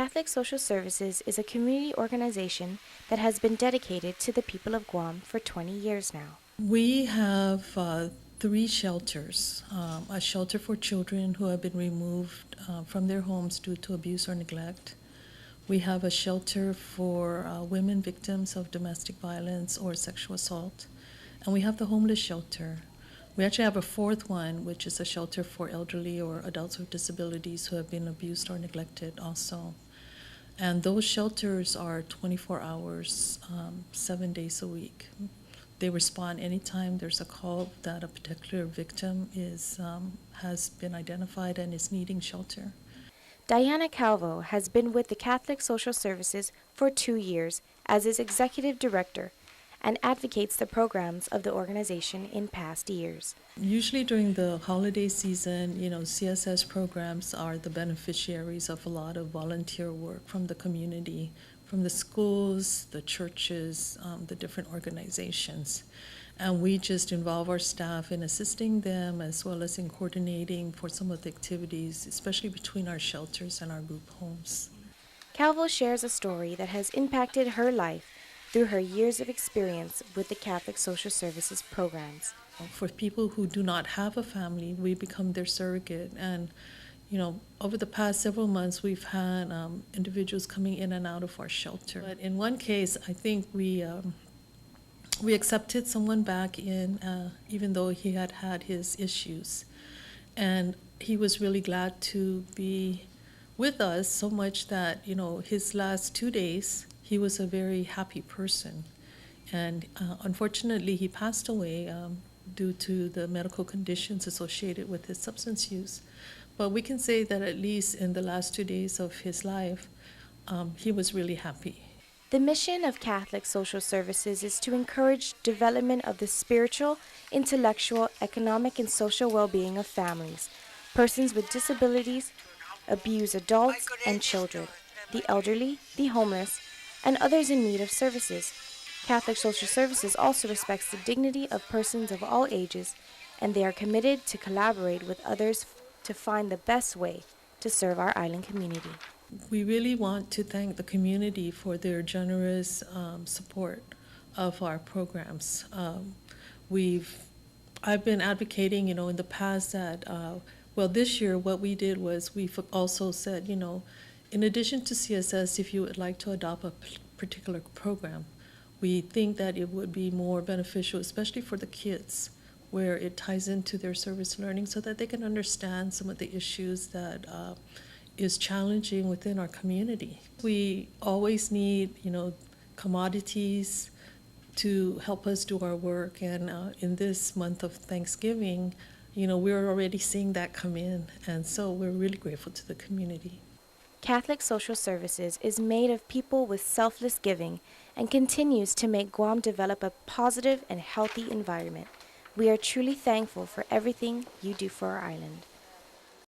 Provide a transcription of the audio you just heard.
Catholic Social Services is a community organization that has been dedicated to the people of Guam for 20 years now. We have three shelters, a shelter for children who have been removed from their homes due to abuse or neglect. We have a shelter for women victims of domestic violence or sexual assault. And we have the homeless shelter. We actually have a fourth one, which is a shelter for elderly or adults with disabilities who have been abused or neglected also. And those shelters are 24 hours, 7 days a week. They respond anytime there's a call that a particular victim has been identified and is needing shelter. Diana Calvo has been with the Catholic Social Services for 2 years as its executive director and advocates the programs of the organization in past years. Usually during the holiday season, CSS programs are the beneficiaries of a lot of volunteer work from the community, from the schools, the churches, the different organizations. And we just involve our staff in assisting them as well as in coordinating for some of the activities, especially between our shelters and our group homes. Calvo shares a story that has impacted her life through her years of experience with the Catholic Social Services programs. For people who do not have a family, we become their surrogate. And, over the past several months, we've had individuals coming in and out of our shelter. But in one case, I think we accepted someone back in, even though he had had his issues. And he was really glad to be with us so much that, his last 2 days, he was a very happy person. And unfortunately, he passed away due to the medical conditions associated with his substance use. But we can say that at least in the last 2 days of his life, he was really happy. The mission of Catholic Social Services is to encourage development of the spiritual, intellectual, economic, and social well-being of families, persons with disabilities, abused adults and children, the elderly, the homeless, and others in need of services. Catholic Social Services also respects the dignity of persons of all ages, and they are committed to collaborate with others to find the best way to serve our island community. We really want to thank the community for their generous support of our programs. I've been advocating, in the past that, this year what we did was we've also said, in addition to CSS, if you would like to adopt a particular program, we think that it would be more beneficial, especially for the kids, where it ties into their service learning so that they can understand some of the issues that is challenging within our community. We always need, commodities to help us do our work, and in this month of Thanksgiving, we're already seeing that come in, and so we're really grateful to the community. Catholic Social Services is made of people with selfless giving and continues to make Guam develop a positive and healthy environment. We are truly thankful for everything you do for our island.